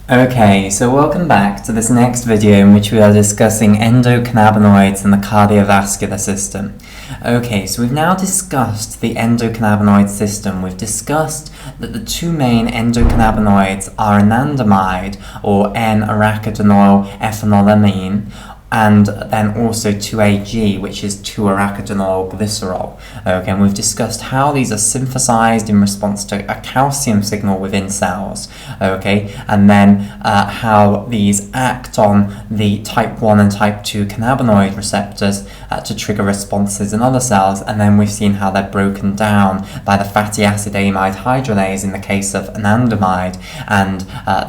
Okay, so welcome back to this next video in which we are discussing endocannabinoids and the cardiovascular system. Okay, so we've now discussed the endocannabinoid system. We've discussed that the two main endocannabinoids are anandamide, or N-arachidinyl ethanolamine, and then also 2-AG, which is 2-arachidinyl glycerol. Okay, and we've discussed how these are synthesized in response to a calcium signal within cells, okay, and then how these act on the type 1 and type 2 cannabinoid receptors to trigger responses in other cells, and then we've seen how they're broken down by the fatty acid amide hydrolase in the case of anandamide, and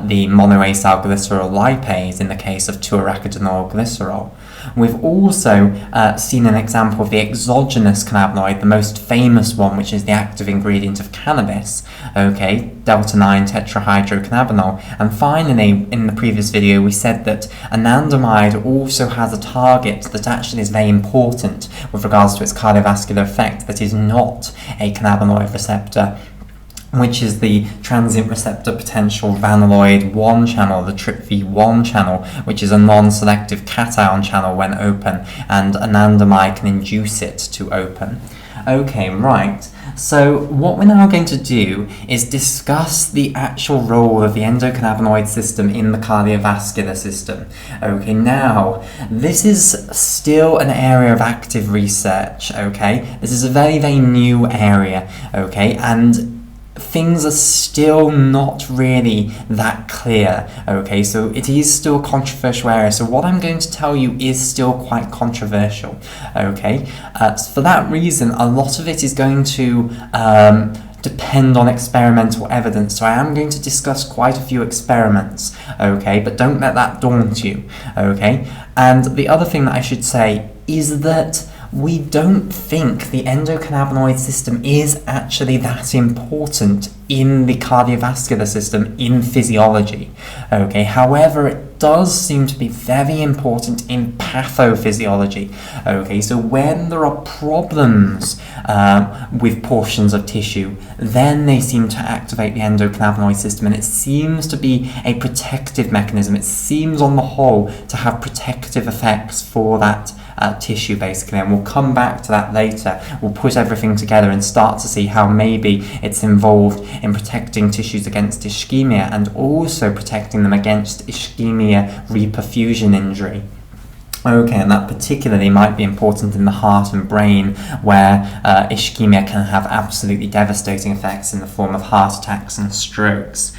the monoacyl glycerol lipase in the case of 2-arachidinyl glycerol. We've also seen an example of the exogenous cannabinoid, the most famous one, which is the active ingredient of cannabis, okay, delta-9 tetrahydrocannabinol. And finally, in the previous video, we said that anandamide also has a target that actually is very important with regards to its cardiovascular effect, that is not a cannabinoid receptor, which is the transient receptor potential vanilloid 1 channel, the TRPV1 channel, which is a non-selective cation channel when open, and anandamide can induce it to open. Okay, right. So what we're now going to do is discuss the actual role of the endocannabinoid system in the cardiovascular system. Okay, now, this is still an area of active research, okay? This is a very, very new area, okay? And things are still not really that clear, okay, so it is still a controversial area, so what I'm going to tell you is still quite controversial, okay. So for that reason, a lot of it is going to depend on experimental evidence, so I am going to discuss quite a few experiments, okay, but don't let that daunt you, okay. And the other thing that I should say is that we don't think the endocannabinoid system is actually that important in the cardiovascular system in physiology. Okay, however, it does seem to be very important in pathophysiology. Okay, so when there are problems with portions of tissue, then they seem to activate the endocannabinoid system, and it seems to be a protective mechanism. It seems on the whole to have protective effects for that tissue, basically, and we'll come back to that later. We'll put everything together and start to see how maybe it's involved in protecting tissues against ischemia and also protecting them against ischemia reperfusion injury. Okay, and that particularly might be important in the heart and brain, where ischemia can have absolutely devastating effects in the form of heart attacks and strokes.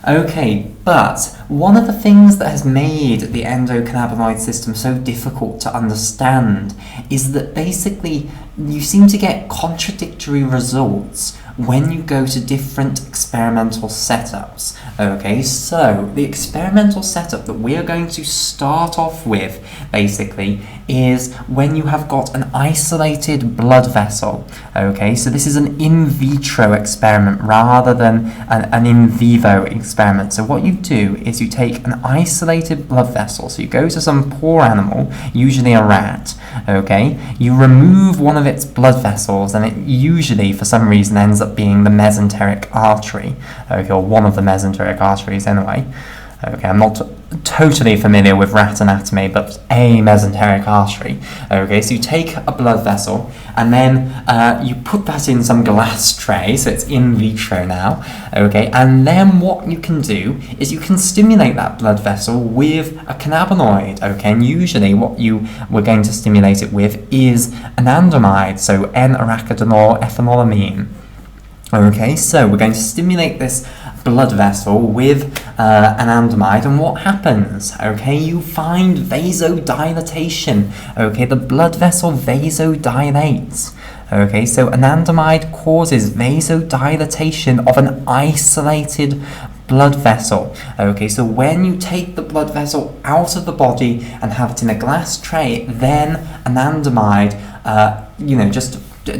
Okay, but one of the things that has made the endocannabinoid system so difficult to understand is that basically you seem to get contradictory results when you go to different experimental setups. Okay, so the experimental setup that we are going to start off with, basically, is when you have got an isolated blood vessel. Okay, so this is an in vitro experiment rather than an in vivo experiment. So what you do is you take an isolated blood vessel, so you go to some poor animal, usually a rat, okay, you remove one of its blood vessels, and it usually, for some reason, ends up being the mesenteric artery, okay, or one of the mesenteric arteries anyway. Okay, I'm not totally familiar with rat anatomy, but a mesenteric artery. Okay, so you take a blood vessel and then you put that in some glass tray, so it's in vitro now. Okay, and then what you can do is you can stimulate that blood vessel with a cannabinoid. Okay, and usually what we're going to stimulate it with is anandamide, so N-arachidinyl ethanolamine. Okay, so we're going to stimulate this blood vessel with anandamide, and what happens? Okay, you find vasodilatation. Okay, the blood vessel vasodilates. Okay, so anandamide causes vasodilatation of an isolated blood vessel. Okay, so when you take the blood vessel out of the body and have it in a glass tray, then anandamide, just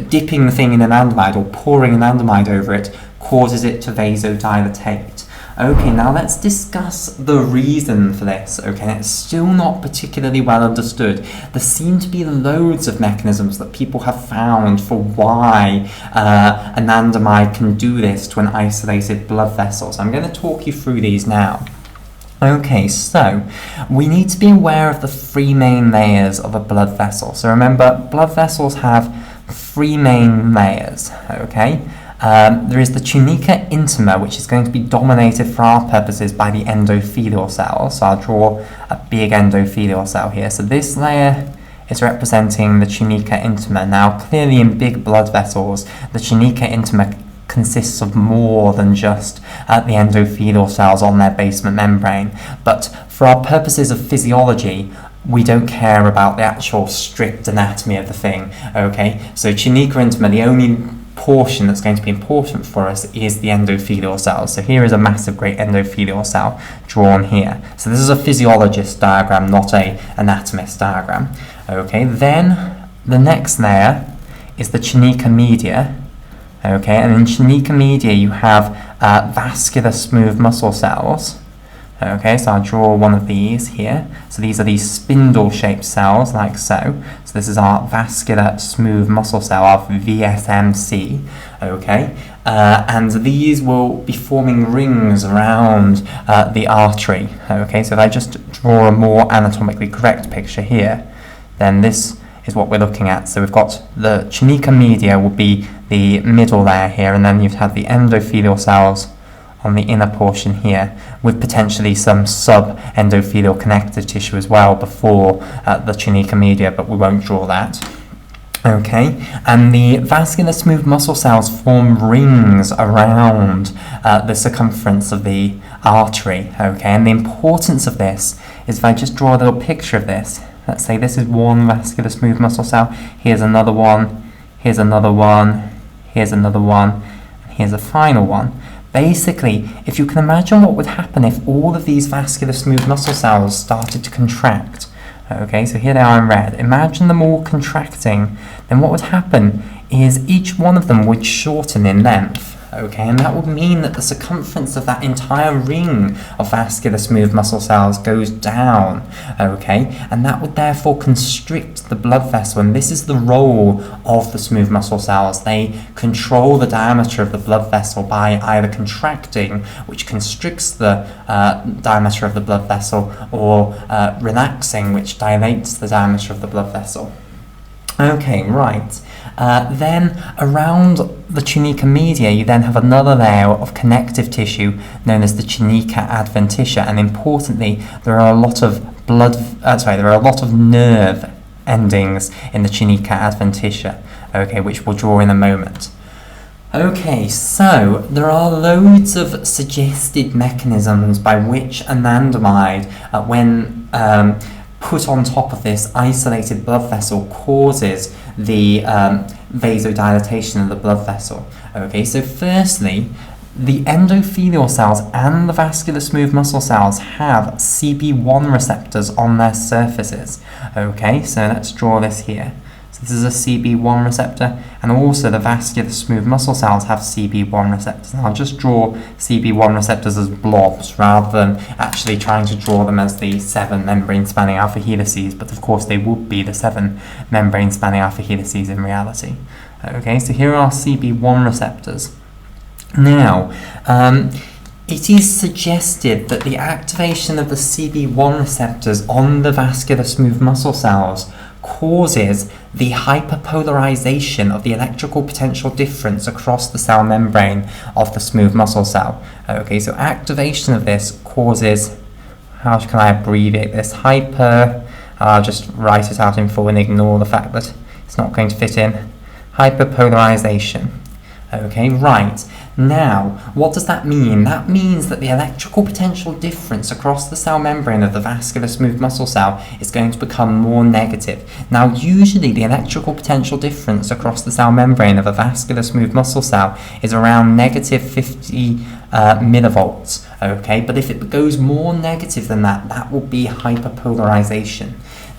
dipping the thing in anandamide or pouring anandamide over it causes it to vasodilate. Okay, now let's discuss the reason for this. Okay, it's still not particularly well understood. There seem to be loads of mechanisms that people have found for why anandamide can do this to an isolated blood vessel. So I'm going to talk you through these now. Okay, so we need to be aware of the three main layers of a blood vessel. So remember, blood vessels have three main layers, okay? There is the tunica intima, which is going to be dominated for our purposes by the endothelial cells. So I'll draw a big endothelial cell here. So this layer is representing the tunica intima. Now, clearly in big blood vessels, the tunica intima consists of more than just the endothelial cells on their basement membrane. But for our purposes of physiology, we don't care about the actual strict anatomy of the thing, okay? So tunica intima, the only portion that's going to be important for us is the endothelial cells. So here is a massive great endothelial cell drawn here. So this is a physiologist diagram, not a anatomist diagram. Okay, then the next layer is the tunica media. Okay, and in tunica media you have vascular smooth muscle cells. Okay, so I'll draw one of these here. So these are these spindle-shaped cells, like so. So this is our vascular smooth muscle cell, our VSMC. Okay, and these will be forming rings around the artery. Okay, so if I just draw a more anatomically correct picture here, then this is what we're looking at. So we've got the tunica media will be the middle layer here, and then you'd have the endothelial cells on the inner portion here, with potentially some sub-endothelial connective tissue as well before the tunica media, but we won't draw that. Okay, and the vascular smooth muscle cells form rings around the circumference of the artery. Okay, and the importance of this is if I just draw a little picture of this. Let's say this is one vascular smooth muscle cell, here's another one, here's another one, here's another one, and here's a final one. Basically, if you can imagine what would happen if all of these vascular smooth muscle cells started to contract. Okay, so here they are in red. Imagine them all contracting, then what would happen is each one of them would shorten in length. Okay, and that would mean that the circumference of that entire ring of vascular smooth muscle cells goes down, okay, and that would therefore constrict the blood vessel, and this is the role of the smooth muscle cells. They control the diameter of the blood vessel by either contracting, which constricts the diameter of the blood vessel, or relaxing, which dilates the diameter of the blood vessel. Okay, right. Then around the tunica media, you then have another layer of connective tissue known as the tunica adventitia, and importantly, there are a lot of nerve endings in the tunica adventitia. Okay, which we'll draw in a moment. Okay, so there are loads of suggested mechanisms by which anandamide, when put on top of this isolated blood vessel, causes the vasodilatation of the blood vessel. Okay, so firstly, the endothelial cells and the vascular smooth muscle cells have CB1 receptors on their surfaces. Okay, so let's draw this here. So this is a CB1 receptor, and also the vascular smooth muscle cells have CB1 receptors. And I'll just draw CB1 receptors as blobs rather than actually trying to draw them as the 7 membrane-spanning alpha helices, but of course they would be the 7 membrane-spanning alpha helices in reality. Okay, so here are CB1 receptors. Now, it is suggested that the activation of the CB1 receptors on the vascular smooth muscle cells causes the hyperpolarization of the electrical potential difference across the cell membrane of the smooth muscle cell. Okay, so activation of this causes, how can I abbreviate this? I'll just write it out in full and ignore the fact that it's not going to fit in. Hyperpolarization. Okay, right. Now, what does that mean? That means that the electrical potential difference across the cell membrane of the vascular smooth muscle cell is going to become more negative. Now, usually the electrical potential difference across the cell membrane of a vascular smooth muscle cell is around negative 50 millivolts. Okay, but if it goes more negative than that, that will be hyperpolarization.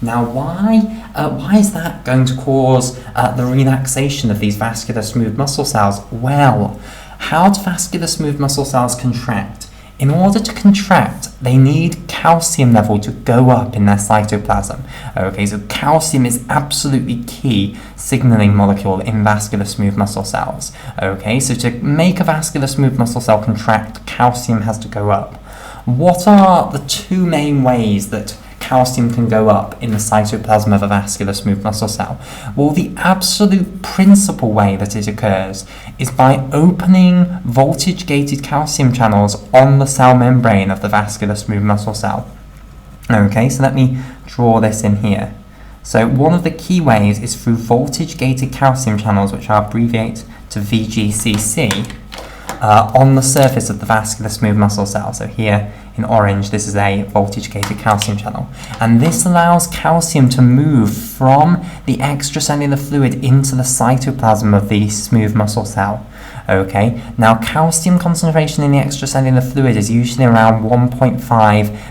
Now, why is that going to cause the relaxation of these vascular smooth muscle cells? Well, how do vascular smooth muscle cells contract? In order to contract, they need calcium level to go up in their cytoplasm. Okay, so calcium is absolutely key signaling molecule in vascular smooth muscle cells. Okay, so to make a vascular smooth muscle cell contract, calcium has to go up. what are the two main ways that calcium can go up in the cytoplasm of a vascular smooth muscle cell? Well, the absolute principal way that it occurs is by opening voltage-gated calcium channels on the cell membrane of the vascular smooth muscle cell. Okay, so let me draw this in here. So one of the key ways is through voltage-gated calcium channels, which I'll abbreviate to VGCC, on the surface of the vascular smooth muscle cell. So here in orange, this is a voltage-gated calcium channel. And this allows calcium to move from the extracellular fluid into the cytoplasm of the smooth muscle cell. Okay, now calcium concentration in the extracellular fluid is usually around 1.5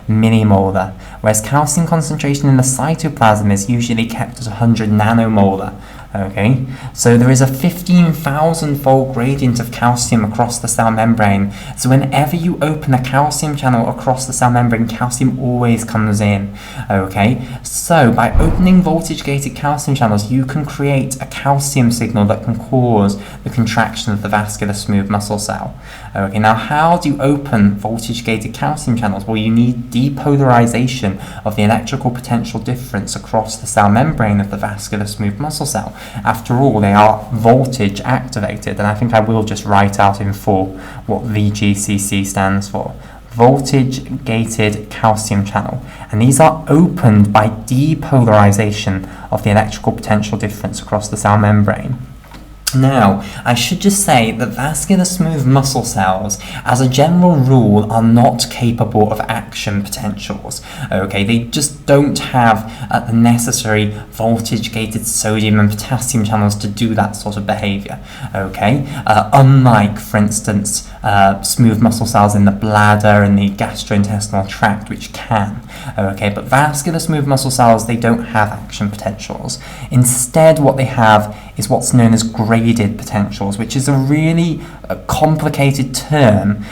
millimolar, whereas calcium concentration in the cytoplasm is usually kept at 100 nanomolar. Okay, so there is a 15,000-fold gradient of calcium across the cell membrane. So whenever you open a calcium channel across the cell membrane, calcium always comes in. Okay, so by opening voltage-gated calcium channels, you can create a calcium signal that can cause the contraction of the vascular smooth muscle cell. Okay, now how do you open voltage-gated calcium channels? Well, you need depolarization of the electrical potential difference across the cell membrane of the vascular smooth muscle cell. After all, they are voltage activated, and I think I will just write out in full what VGCC stands for. Voltage-gated calcium channel, and these are opened by depolarization of the electrical potential difference across the cell membrane. Now, I should just say that vascular smooth muscle cells, as a general rule, are not capable of action potentials. Okay, they just don't have the necessary voltage-gated sodium and potassium channels to do that sort of behavior. Okay, unlike, for instance, smooth muscle cells in the bladder and the gastrointestinal tract, which can. Okay, but vascular smooth muscle cells, they don't have action potentials. Instead, what they have is what's known as graded potentials, which is a really complicated term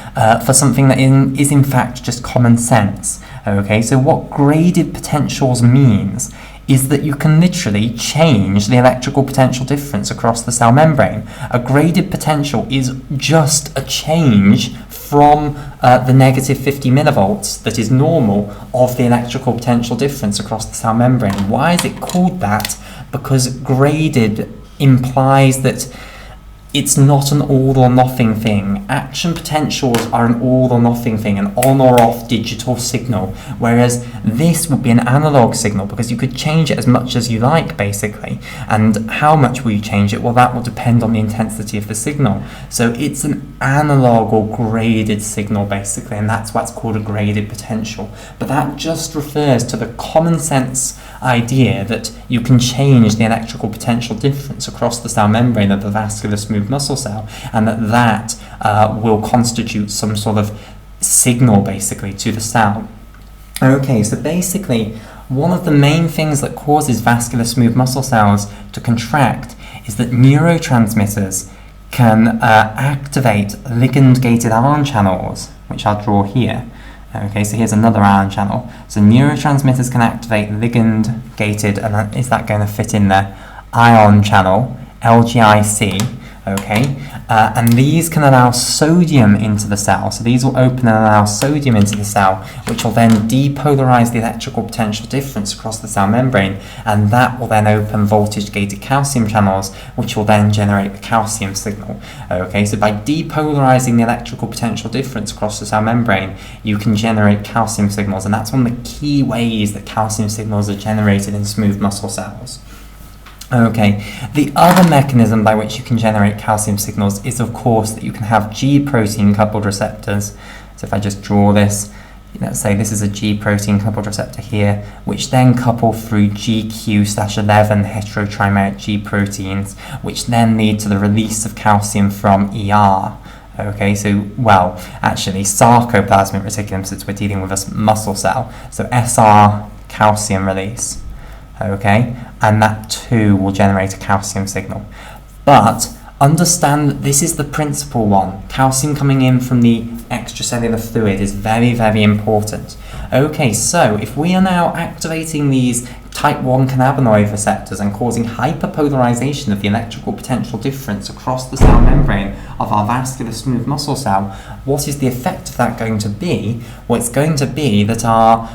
for something that is in fact just common sense. Okay, so what graded potentials means is that you can literally change the electrical potential difference across the cell membrane. A graded potential is just a change from the negative 50 millivolts that is normal of the electrical potential difference across the cell membrane. Why is it called that? Because graded implies that it's not an all or nothing thing. Action potentials are an all or nothing thing, an on or off digital signal, whereas this would be an analog signal because you could change it as much as you like, basically. And how much will you change it? Well, that will depend on the intensity of the signal. So it's an analog or graded signal, basically, and that's why it's called a graded potential. But that just refers to the common sense idea that you can change the electrical potential difference across the cell membrane of the vascular smooth muscle cell, and that will constitute some sort of signal basically to the cell. Okay, so basically one of the main things that causes vascular smooth muscle cells to contract is that neurotransmitters can activate ligand-gated ion channels, which I'll draw here. Okay, so here's another ion channel. So neurotransmitters can activate ligand-gated, and is that going to fit in there? Ion channel, LGIC. Okay, and these can allow sodium into the cell. So these will open and allow sodium into the cell, which will then depolarize the electrical potential difference across the cell membrane, and that will then open voltage-gated calcium channels, which will then generate the calcium signal. Okay, so by depolarizing the electrical potential difference across the cell membrane, you can generate calcium signals, and that's one of the key ways that calcium signals are generated in smooth muscle cells. Okay, the other mechanism by which you can generate calcium signals is, of course, that you can have G protein coupled receptors. So if I just draw this, let's say this is a G protein coupled receptor here, which then couple through GQ/11 heterotrimeric G proteins, which then lead to the release of calcium from ER. Okay, so, well, actually, sarcoplasmic reticulum, since we're dealing with a muscle cell, so SR calcium release. Okay, and that too will generate a calcium signal. But understand that this is the principal one. Calcium coming in from the extracellular fluid is very, very important. Okay, so if we are now activating these type 1 cannabinoid receptors and causing hyperpolarization of the electrical potential difference across the cell membrane of our vascular smooth muscle cell, what is the effect of that going to be? Well, it's going to be that our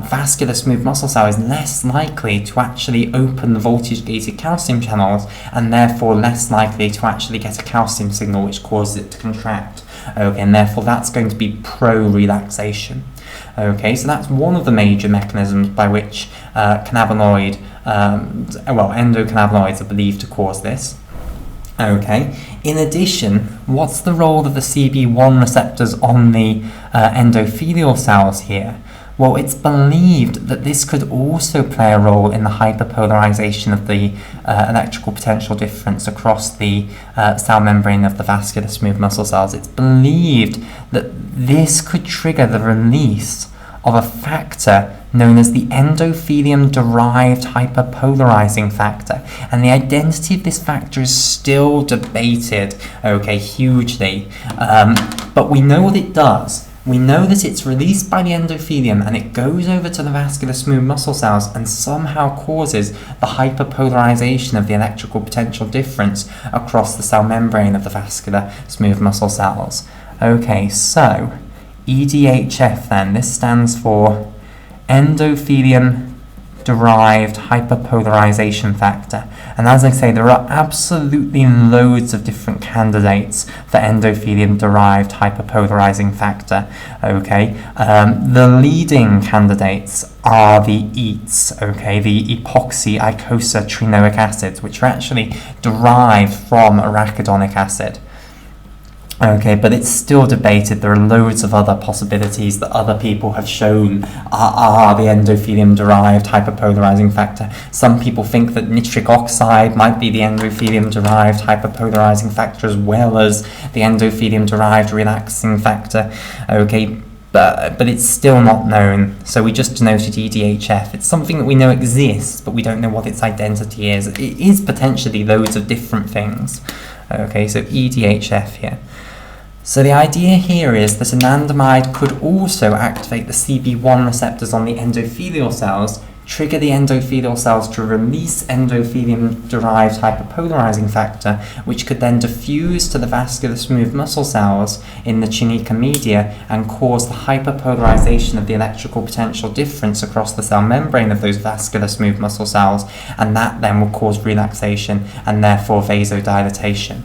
vascular smooth muscle cell is less likely to actually open the voltage-gated calcium channels, and therefore less likely to actually get a calcium signal which causes it to contract. Okay, and therefore that's going to be pro-relaxation. Okay, so that's one of the major mechanisms by which endocannabinoids are believed to cause this. Okay, in addition, what's the role of the CB1 receptors on the endothelial cells here? Well, it's believed that this could also play a role in the hyperpolarization of the electrical potential difference across the cell membrane of the vascular smooth muscle cells. It's believed that this could trigger the release of a factor known as the endothelium-derived hyperpolarizing factor. And the identity of this factor is still debated, okay, hugely. But we know what it does. We know that it's released by the endothelium and it goes over to the vascular smooth muscle cells and somehow causes the hyperpolarization of the electrical potential difference across the cell membrane of the vascular smooth muscle cells. Okay, so EDHF then, this stands for endothelium-derived hyperpolarization factor. And as I say, there are absolutely loads of different candidates for endothelium-derived hyperpolarizing factor. Okay, the leading candidates are the EATs, okay, the epoxy-icosapentaenoic acids, which are actually derived from arachidonic acid. Okay, but it's still debated. There are loads of other possibilities that other people have shown are the endothelium-derived hyperpolarizing factor. Some people think that nitric oxide might be the endothelium-derived hyperpolarizing factor as well as the endothelium-derived relaxing factor. Okay, but it's still not known. So we just denoted EDHF. It's something that we know exists, but we don't know what its identity is. It is potentially loads of different things. Okay, so EDHF here. So the idea here is that anandamide could also activate the CB1 receptors on the endothelial cells, trigger the endothelial cells to release endothelium-derived hyperpolarizing factor, which could then diffuse to the vascular smooth muscle cells in the tunica media and cause the hyperpolarization of the electrical potential difference across the cell membrane of those vascular smooth muscle cells, and that then will cause relaxation and therefore vasodilatation.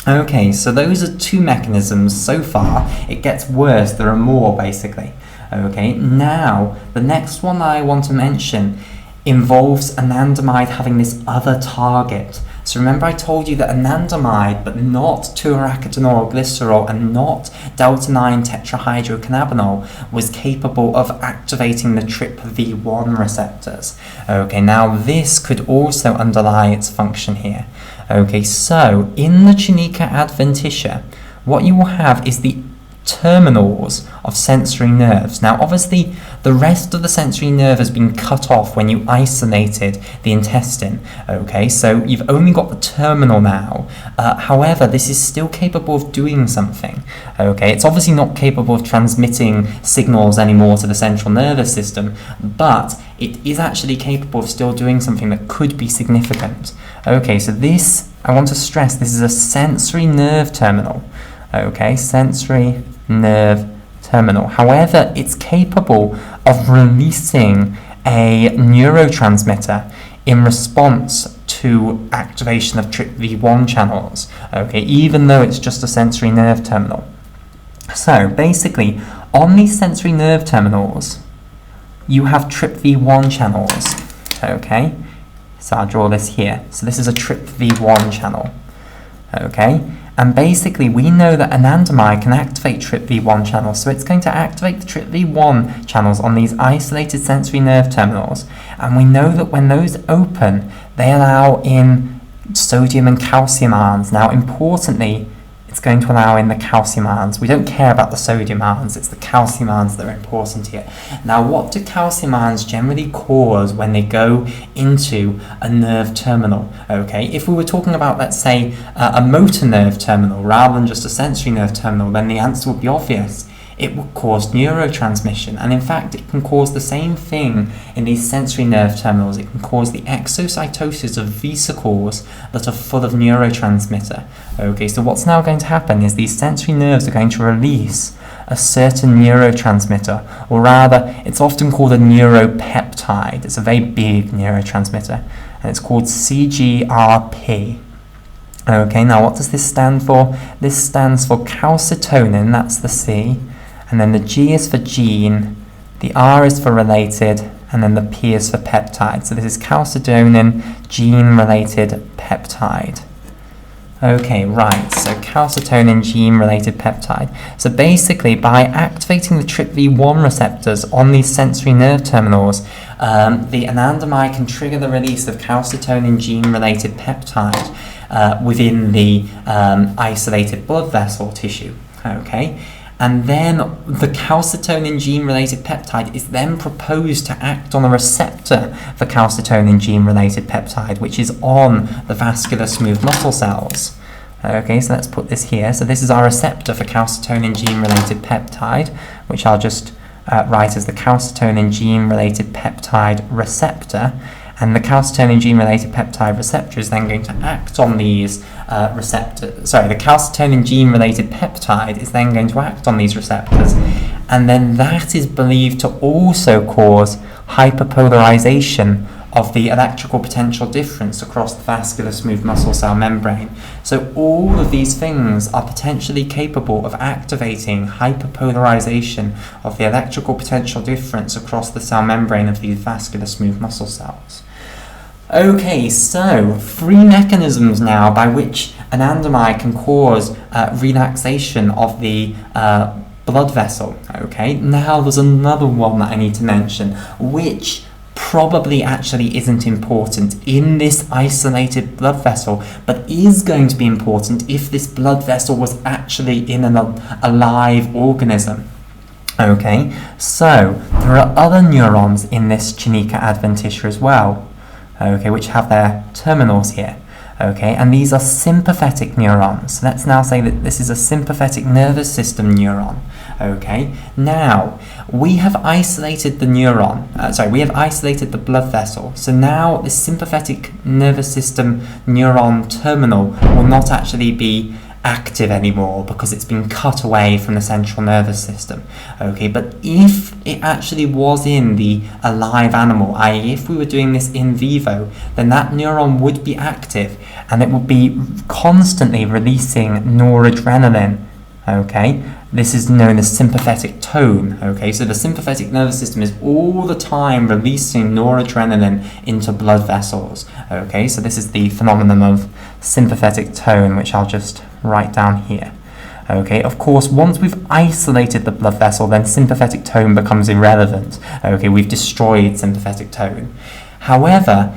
Okay, so those are two mechanisms so far. It gets worse, there are more basically. Okay, now the next one I want to mention involves anandamide having this other target. So remember I told you that anandamide, but not 2-arachidinyl glycerol and not delta-9 tetrahydrocannabinol, was capable of activating the TRPV1 receptors. Okay, now this could also underlie its function here. Okay, so in the tunica adventitia, what you will have is the terminals of sensory nerves. Now obviously the rest of the sensory nerve has been cut off when you isolated the intestine, okay, so you've only got the terminal now. However, this is still capable of doing something, okay. It's obviously not capable of transmitting signals anymore to the central nervous system, but it is actually capable of still doing something that could be significant. Okay, so this, I want to stress, this is a sensory nerve terminal. Okay, sensory nerve terminal. However, it's capable of releasing a neurotransmitter in response to activation of TRPV1 channels. Okay, even though it's just a sensory nerve terminal. So basically, on these sensory nerve terminals, you have TRPV1 channels. Okay, so I'll draw this here. So this is a TRPV1 channel. Okay. And basically, we know that anandamide can activate TRPV1 channels, so it's going to activate the TRPV1 channels on these isolated sensory nerve terminals. And we know that when those open, they allow in sodium and calcium ions. Now, importantly, it's going to allow in the calcium ions. We don't care about the sodium ions, it's the calcium ions that are important here. Now, what do calcium ions generally cause when they go into a nerve terminal? Okay, if we were talking about, let's say, a motor nerve terminal rather than just a sensory nerve terminal, then the answer would be obvious. it will cause neurotransmission. And in fact, it can cause the same thing in these sensory nerve terminals. It can cause the exocytosis of vesicles that are full of neurotransmitter. Okay, so what's now going to happen is these sensory nerves are going to release a certain neurotransmitter, or rather, it's often called a neuropeptide. It's a very big neurotransmitter, and it's called CGRP. Okay, now what does this stand for? This stands for calcitonin, that's the C, and then the G is for gene, the R is for related, and then the P is for peptide. So this is calcitonin gene-related peptide. Okay, right, so calcitonin gene-related peptide. So basically, by activating the TRPV1 receptors on these sensory nerve terminals, the anandamide can trigger the release of calcitonin gene-related peptide within the isolated blood vessel tissue. Okay, and then the calcitonin gene-related peptide is then proposed to act on a receptor for calcitonin gene-related peptide, which is on the vascular smooth muscle cells. Okay, so let's put this here. So this is our receptor for calcitonin gene-related peptide, which I'll just write as the calcitonin gene-related peptide receptor. And the calcitonin gene-related peptide receptor is then going to act on these receptors. Sorry, the calcitonin gene-related peptide is then going to act on these receptors, and then that is believed to also cause hyperpolarization of the electrical potential difference across the vascular smooth muscle cell membrane. So all of these things are potentially capable of activating hyperpolarization of the electrical potential difference across the cell membrane of these vascular smooth muscle cells. Okay, so 3 mechanisms now by which anandamide can cause relaxation of the blood vessel. Okay, now there's another one that I need to mention, which probably actually isn't important in this isolated blood vessel, but is going to be important if this blood vessel was actually in an alive organism. Okay, so there are other neurons in this tunica adventitia as well, okay, which have their terminals here. Okay, and these are sympathetic neurons. So let's now say that this is a sympathetic nervous system neuron. Okay, now we have isolated the neuron, we have isolated the blood vessel. So now the sympathetic nervous system neuron terminal will not actually be active anymore because it's been cut away from the central nervous system. Okay, but if it actually was in the alive animal, i.e. if we were doing this in vivo, then that neuron would be active and it would be constantly releasing noradrenaline. Okay, this is known as sympathetic tone. Okay, so the sympathetic nervous system is all the time releasing noradrenaline into blood vessels. Okay, so this is the phenomenon of sympathetic tone, which I'll just write down here. Okay, of course, once we've isolated the blood vessel, then sympathetic tone becomes irrelevant. Okay, we've destroyed sympathetic tone. However,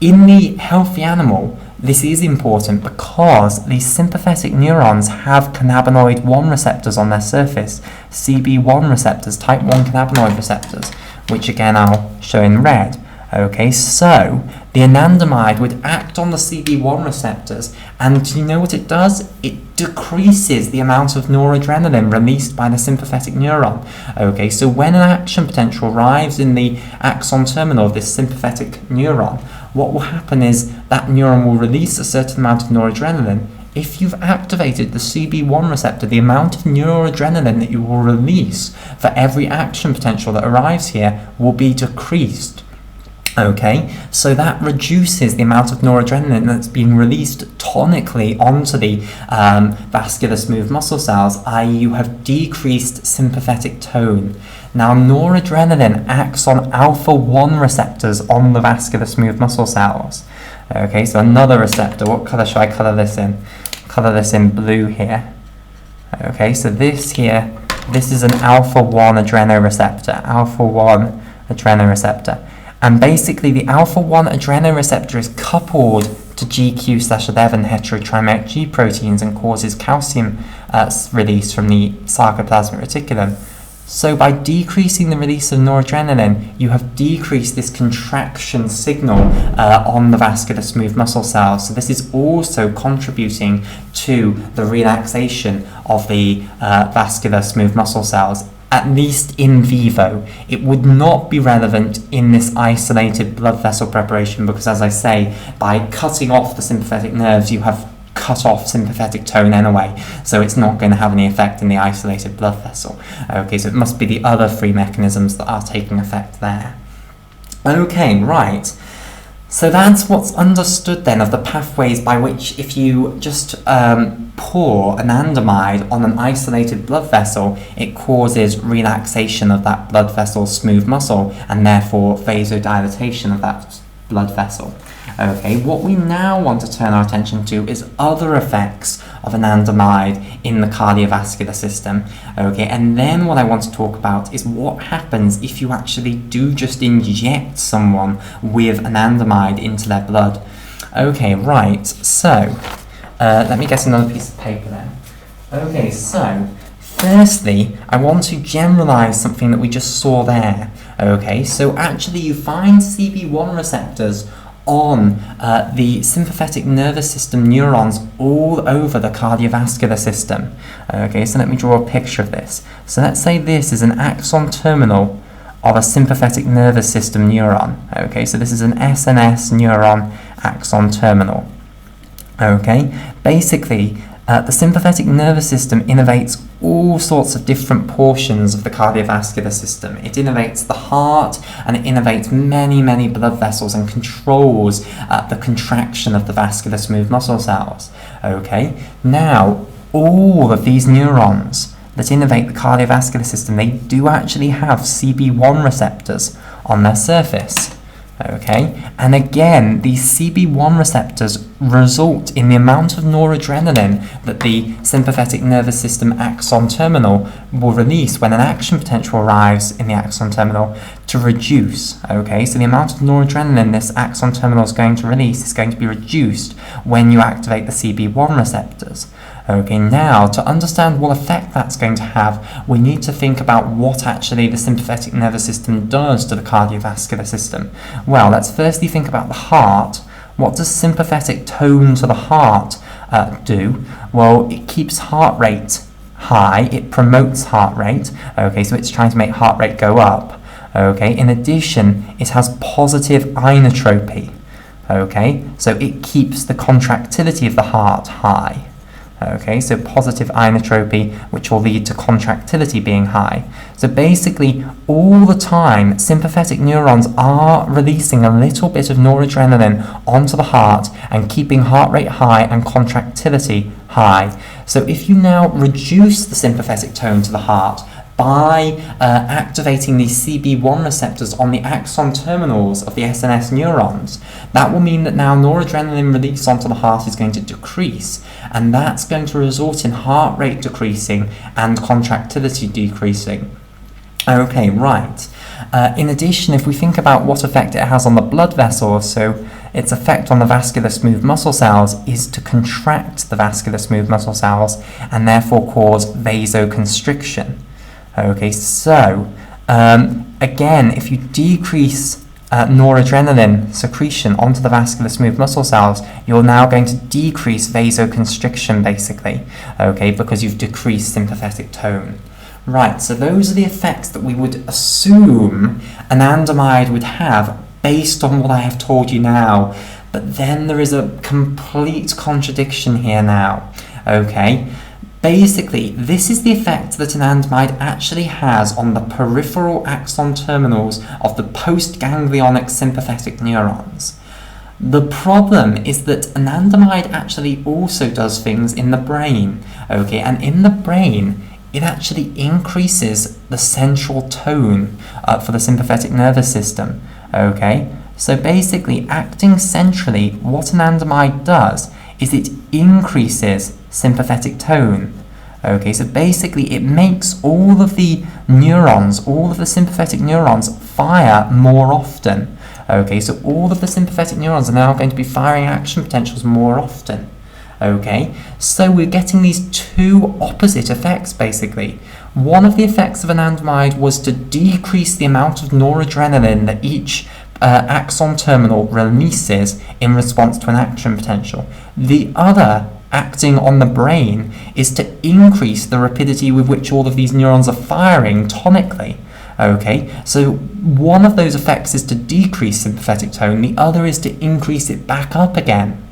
in the healthy animal, this is important because these sympathetic neurons have cannabinoid 1 receptors on their surface, CB1 receptors, type 1 cannabinoid receptors, which again I'll show in red. Okay, so the anandamide would act on the CB1 receptors, and do you know what it does? It decreases the amount of noradrenaline released by the sympathetic neuron. Okay, so when an action potential arrives in the axon terminal of this sympathetic neuron, what will happen is that neuron will release a certain amount of noradrenaline. If you've activated the CB1 receptor, the amount of noradrenaline that you will release for every action potential that arrives here will be decreased. Okay, so that reduces the amount of noradrenaline that's being released tonically onto the vascular smooth muscle cells, i.e. you have decreased sympathetic tone. Now noradrenaline acts on alpha-1 receptors on the vascular smooth muscle cells. Okay, so another receptor. What colour should I colour this in? Colour this in blue here. Okay, so this here, this is an alpha-1 adrenoreceptor. Alpha-1 adrenoreceptor. And basically the alpha-1 adrenoreceptor is coupled to GQ/11 heterotrimeric G proteins and causes calcium release from the sarcoplasmic reticulum. So by decreasing the release of noradrenaline, you have decreased this contraction signal on the vascular smooth muscle cells. So this is also contributing to the relaxation of the vascular smooth muscle cells, at least in vivo. It would not be relevant in this isolated blood vessel preparation because, as I say, by cutting off the sympathetic nerves, you have cut off sympathetic tone anyway, so it's not going to have any effect in the isolated blood vessel. Okay, so it must be the other three mechanisms that are taking effect there. Okay, right. So that's what's understood then of the pathways by which, if you just pour anandamide on an isolated blood vessel, it causes relaxation of that blood vessel's smooth muscle and therefore vasodilatation of that blood vessel. Okay, what we now want to turn our attention to is other effects of anandamide in the cardiovascular system. Okay, and then what I want to talk about is what happens if you actually do just inject someone with anandamide into their blood. Okay, right, so let me get another piece of paper then. Okay, so firstly, I want to generalize something that we just saw there. Okay, so actually you find CB1 receptors on the sympathetic nervous system neurons all over the cardiovascular system. Okay, so let me draw a picture of this. So let's say this is an axon terminal of a sympathetic nervous system neuron. Okay, so this is an SNS neuron axon terminal. Okay, basically the sympathetic nervous system innervates all sorts of different portions of the cardiovascular system. It innervates the heart and it innervates many, many blood vessels and controls the contraction of the vascular smooth muscle cells. Okay, now all of these neurons that innervate the cardiovascular system, they do actually have CB1 receptors on their surface. Okay, and again, these CB1 receptors result in the amount of noradrenaline that the sympathetic nervous system axon terminal will release when an action potential arrives in the axon terminal to reduce. Okay, so the amount of noradrenaline this axon terminal is going to release is going to be reduced when you activate the CB1 receptors. Okay, now to understand what effect that's going to have, we need to think about what actually the sympathetic nervous system does to the cardiovascular system. Well, let's firstly think about the heart. What does sympathetic tone to the heart do? Well, it keeps heart rate high, it promotes heart rate. Okay, so it's trying to make heart rate go up. Okay, in addition, it has positive inotropy. Okay, so it keeps the contractility of the heart high. Okay, so positive inotropy, which will lead to contractility being high. So basically, all the time, sympathetic neurons are releasing a little bit of noradrenaline onto the heart and keeping heart rate high and contractility high. So if you now reduce the sympathetic tone to the heart by activating these CB1 receptors on the axon terminals of the SNS neurons, that will mean that now noradrenaline release onto the heart is going to decrease, and that's going to result in heart rate decreasing and contractility decreasing. Okay, right. In addition, if we think about what effect it has on the blood vessels, so its effect on the vascular smooth muscle cells is to contract the vascular smooth muscle cells and therefore cause vasoconstriction. Okay, so again, if you decrease noradrenaline secretion onto the vascular smooth muscle cells, you're now going to decrease vasoconstriction, basically, okay, because you've decreased sympathetic tone. Right, so those are the effects that we would assume anandamide would have based on what I have told you now. But then there is a complete contradiction here now, okay? Basically, this is the effect that anandamide actually has on the peripheral axon terminals of the postganglionic sympathetic neurons. The problem is that anandamide actually also does things in the brain, okay, and in the brain it actually increases the central tone for the sympathetic nervous system, okay? So basically, acting centrally, what anandamide does is it increases sympathetic tone. Okay, so basically it makes all of the neurons, all of the sympathetic neurons fire more often. Okay, so all of the sympathetic neurons are now going to be firing action potentials more often. Okay, so we're getting these two opposite effects basically. one of the effects of anandamide was to decrease the amount of noradrenaline that each axon terminal releases in response to an action potential. The other, acting on the brain, is to increase the rapidity with which all of these neurons are firing tonically. Okay, so one of those effects is to decrease sympathetic tone, the other is to increase it back up again.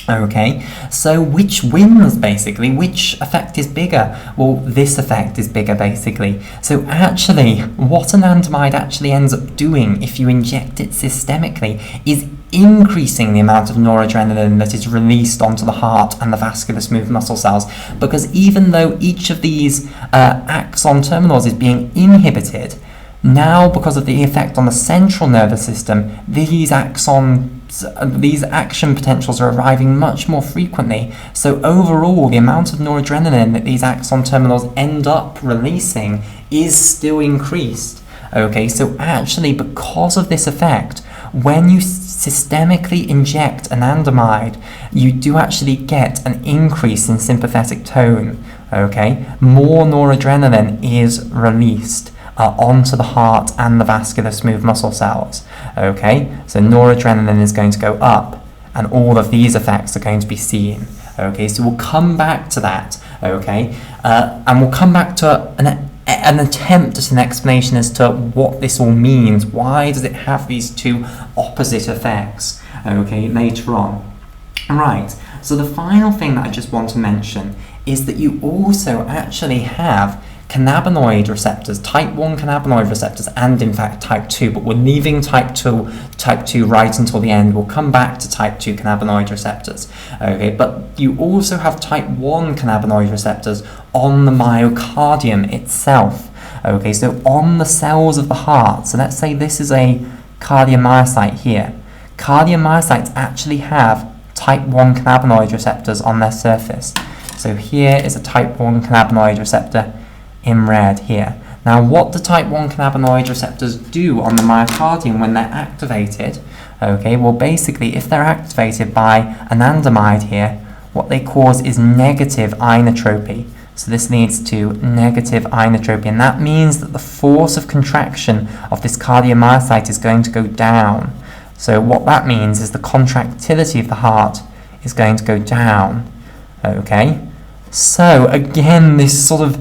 Okay, so which wins basically? Which effect is bigger? Well, this effect is bigger basically. So actually, what anandamide actually ends up doing if you inject it systemically is increasing the amount of noradrenaline that is released onto the heart and the vascular smooth muscle cells, because even though each of these axon terminals is being inhibited, now because of the effect on the central nervous system, these action potentials are arriving much more frequently. So overall, the amount of noradrenaline that these axon terminals end up releasing is still increased. Okay, so actually, because of this effect, when you systemically inject anandamide, you do actually get an increase in sympathetic tone. Okay, more noradrenaline is released onto the heart and the vascular smooth muscle cells. Okay, so noradrenaline is going to go up, and all of these effects are going to be seen. Okay, so we'll come back to that. Okay, and we'll come back to an attempt at an explanation as to what this all means. Why does it have these two opposite effects? Okay, later on. Right, so the final thing that I just want to mention is that you also actually have cannabinoid receptors, type 1 cannabinoid receptors, and in fact type 2, but we're leaving type 2 right until the end. We'll come back to type 2 cannabinoid receptors. Okay, but you also have type 1 cannabinoid receptors on the myocardium itself. Okay, so on the cells of the heart. So let's say this is a cardiomyocyte here. Cardiomyocytes actually have type 1 cannabinoid receptors on their surface. So here is a type 1 cannabinoid receptor in red here. Now, what do type 1 cannabinoid receptors do on the myocardium when they're activated? Okay, well basically if they're activated by anandamide here, what they cause is negative inotropy. So this leads to negative inotropy, and that means that the force of contraction of this cardiomyocyte is going to go down. So what that means is the contractility of the heart is going to go down. Okay, so again, this sort of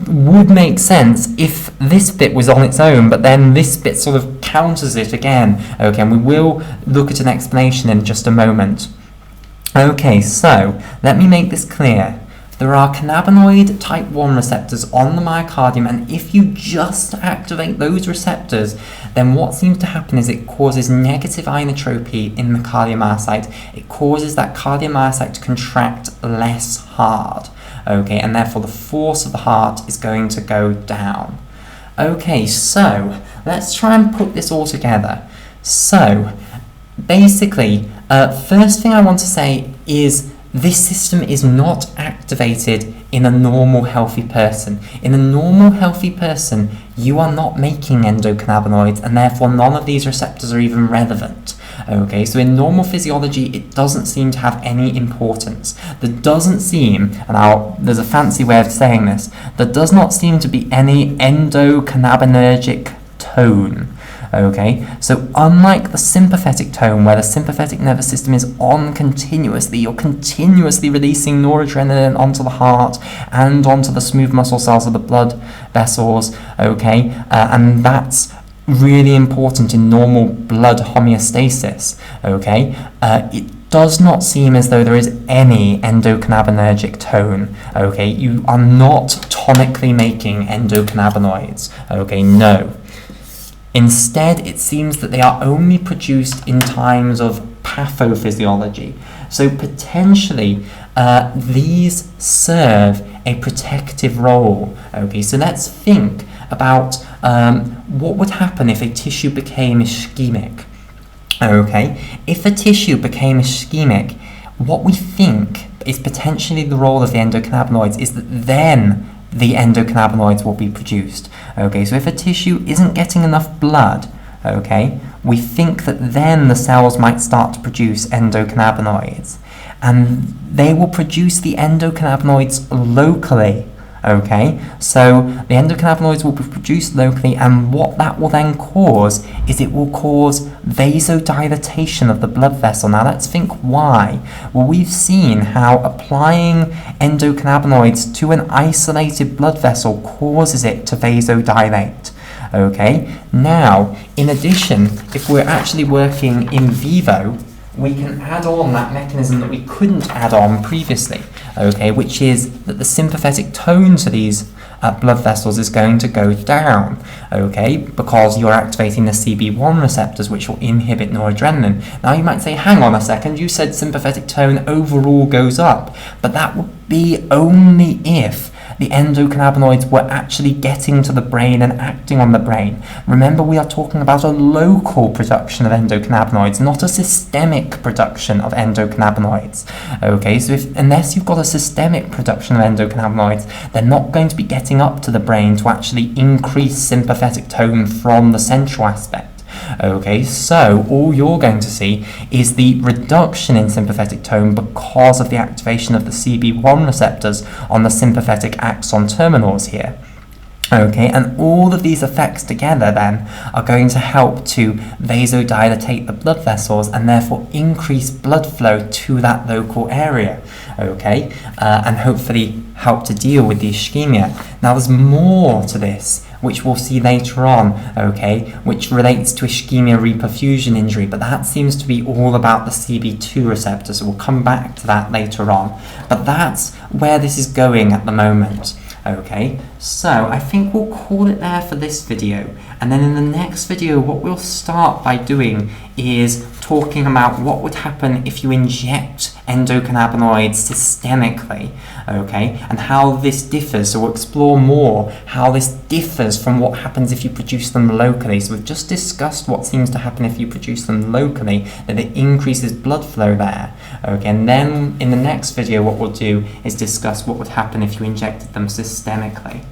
would make sense if this bit was on its own, but then this bit sort of counters it again. Okay, and we will look at an explanation in just a moment. Okay, so let me make this clear. There are cannabinoid type 1 receptors on the myocardium, and if you just activate those receptors, then what seems to happen is it causes negative inotropy in the cardiomyocyte. It causes that cardiomyocyte to contract less hard. Okay, and therefore the force of the heart is going to go down. Okay, so let's try and put this all together. So basically, first thing I want to say is this system is not activated in a normal healthy person. In a normal healthy person, you are not making endocannabinoids, and therefore none of these receptors are even relevant. Okay, so in normal physiology, it doesn't seem to have any importance. There doesn't seem, and there's a fancy way of saying this, there does not seem to be any endocannabinergic tone. Okay, so unlike the sympathetic tone, where the sympathetic nervous system is on continuously, you're continuously releasing noradrenaline onto the heart and onto the smooth muscle cells of the blood vessels, okay, and that's really important in normal blood homeostasis, okay. It does not seem as though there is any endocannabinergic tone, okay. You are not tonically making endocannabinoids, okay, no. Instead, it seems that they are only produced in times of pathophysiology. So potentially, these serve a protective role. Okay, so let's think about what would happen if a tissue became ischemic. Okay, if a tissue became ischemic, what we think is potentially the role of the endocannabinoids is that then the endocannabinoids will be produced. Okay, so if a tissue isn't getting enough blood, okay, we think that then the cells might start to produce endocannabinoids, and they will produce the endocannabinoids locally. Okay, so the endocannabinoids will be produced locally, and what that will then cause is it will cause vasodilatation of the blood vessel. Now let's think why. Well, we've seen how applying endocannabinoids to an isolated blood vessel causes it to vasodilate. Okay, now in addition, if we're actually working in vivo, we can add on that mechanism that we couldn't add on previously, okay, which is that the sympathetic tone to these blood vessels is going to go down, okay, because you're activating the CB1 receptors, which will inhibit noradrenaline. Now you might say, hang on a second, you said sympathetic tone overall goes up, but that would be only if the endocannabinoids were actually getting to the brain and acting on the brain. Remember, we are talking about a local production of endocannabinoids, not a systemic production of endocannabinoids. Okay, so unless you've got a systemic production of endocannabinoids, they're not going to be getting up to the brain to actually increase sympathetic tone from the central aspect. Okay, so all you're going to see is the reduction in sympathetic tone because of the activation of the CB1 receptors on the sympathetic axon terminals here. Okay, and all of these effects together then are going to help to vasodilatate the blood vessels and therefore increase blood flow to that local area, okay, and hopefully help to deal with the ischemia. Now there's more to this, which we'll see later on, okay, which relates to ischemia reperfusion injury, but that seems to be all about the CB2 receptor, so we'll come back to that later on. But that's where this is going at the moment. Okay, so I think we'll call it there for this video, and then in the next video what we'll start by doing is talking about what would happen if you inject endocannabinoids systemically, okay, and how this differs. So we'll explore more how this differs from what happens if you produce them locally. So we've just discussed what seems to happen if you produce them locally, that it increases blood flow there, okay, and then in the next video what we'll do is discuss what would happen if you injected them systemically.